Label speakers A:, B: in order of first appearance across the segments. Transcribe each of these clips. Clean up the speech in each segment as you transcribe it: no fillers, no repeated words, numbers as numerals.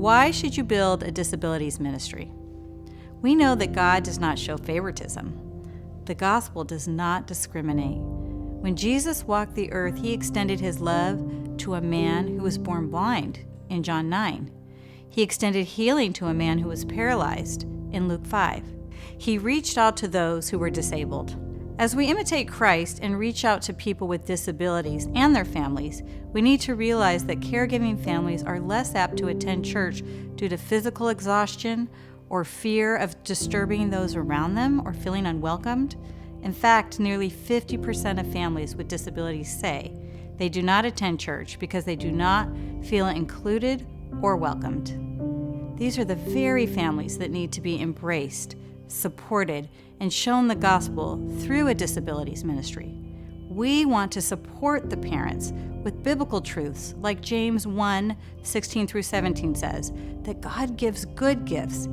A: Why should you build a disabilities ministry? We know that God does not show favoritism. The gospel does not discriminate. When Jesus walked the earth, he extended his love to a man who was born blind in John 9. He extended healing to a man who was paralyzed in Luke 5. He reached out to those who were disabled. As we imitate Christ and reach out to people with disabilities and their families, we need to realize that caregiving families are less apt to attend church due to physical exhaustion or fear of disturbing those around them or feeling unwelcomed. In fact, nearly 50% of families with disabilities say they do not attend church because they do not feel included or welcomed. These are the very families that need to be embraced, supported, and shown the gospel through a disabilities ministry. We want to support the parents with biblical truths like James 1:16-17 says, that God gives good gifts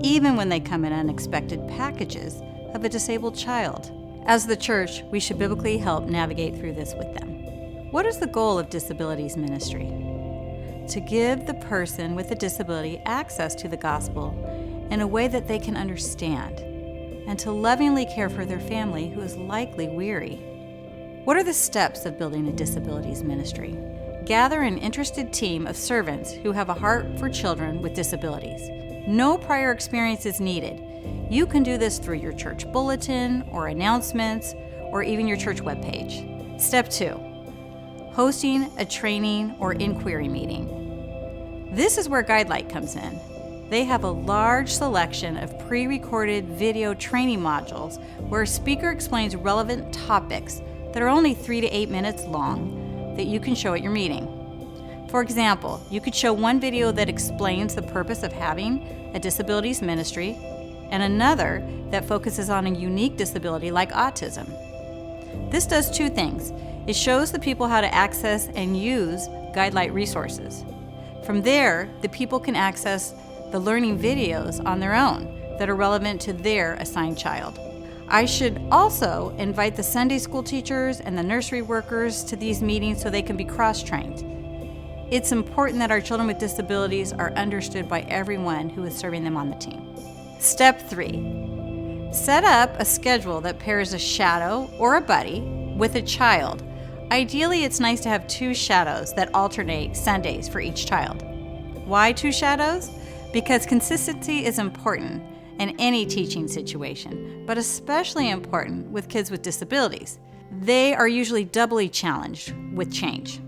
A: even when they come in unexpected packages of a disabled child. As the church, we should biblically help navigate through this with them. What is the goal of disabilities ministry? To give the person with a disability access to the gospel in a way that they can understand, and to lovingly care for their family who is likely weary. What are the steps of building a disabilities ministry? Gather an interested team of servants who have a heart for children with disabilities. No prior experience is needed. You can do this through your church bulletin or announcements or even your church webpage. Step 2, hosting a training or inquiry meeting. This is where Guidelight comes in. They have a large selection of pre-recorded video training modules where a speaker explains relevant topics that are only 3 to 8 minutes long that you can show at your meeting. For example, you could show one video that explains the purpose of having a disabilities ministry and another that focuses on a unique disability like autism. This does two things. It shows the people how to access and use Guidelight resources. From there, the people can access the learning videos on their own that are relevant to their assigned child. I should also invite the Sunday school teachers and the nursery workers to these meetings so they can be cross-trained. It's important that our children with disabilities are understood by everyone who is serving them on the team. Step 3, set up a schedule that pairs a shadow or a buddy with a child. Ideally, it's nice to have 2 shadows that alternate Sundays for each child. Why 2 shadows? Because consistency is important in any teaching situation, but especially important with kids with disabilities. They are usually doubly challenged with change.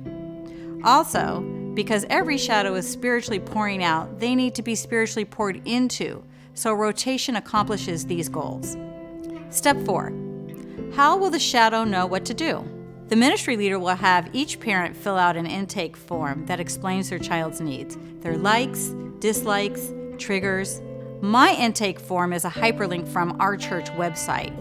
A: Also, because every shadow is spiritually pouring out, they need to be spiritually poured into, so rotation accomplishes these goals. Step 4, how will the shadow know what to do? The ministry leader will have each parent fill out an intake form that explains their child's needs, their likes, dislikes, triggers. My intake form is a hyperlink from our church website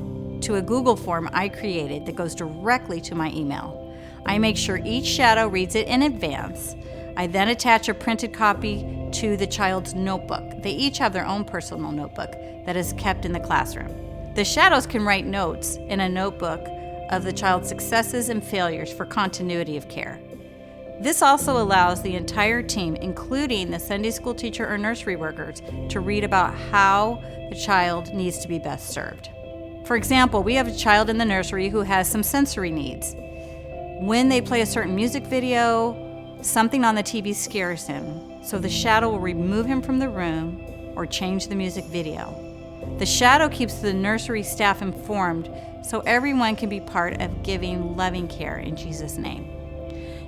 A: to a Google form I created that goes directly to my email. I make sure each shadow reads it in advance. I then attach a printed copy to the child's notebook. They each have their own personal notebook that is kept in the classroom. The shadows can write notes in a notebook of the child's successes and failures for continuity of care. This also allows the entire team, including the Sunday school teacher or nursery workers, to read about how the child needs to be best served. For example, we have a child in the nursery who has some sensory needs. When they play a certain music video, something on the TV scares him, so the shadow will remove him from the room or change the music video. The shadow keeps the nursery staff informed so everyone can be part of giving loving care in Jesus' name.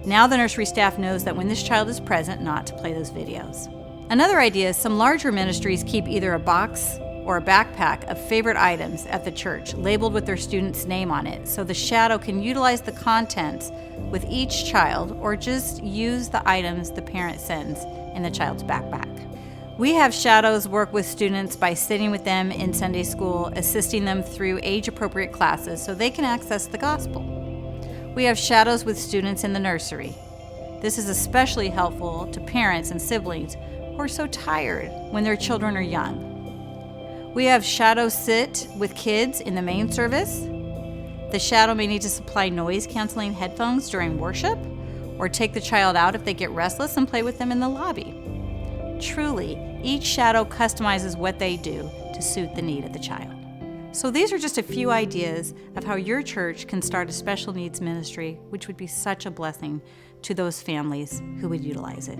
A: Now the nursery staff knows that when this child is present, not to play those videos. Another idea is some larger ministries keep either a box or a backpack of favorite items at the church labeled with their student's name on it, so the shadow can utilize the contents with each child or just use the items the parent sends in the child's backpack. We have shadows work with students by sitting with them in Sunday school, assisting them through age-appropriate classes so they can access the gospel. We have shadows with students in the nursery. This is especially helpful to parents and siblings who are so tired when their children are young. We have shadow sit with kids in the main service. The shadow may need to supply noise-canceling headphones during worship or take the child out if they get restless and play with them in the lobby. truly, each shadow customizes what they do to suit the need of the child. So these are just a few ideas of how your church can start a special needs ministry, which would be such a blessing to those families who would utilize it.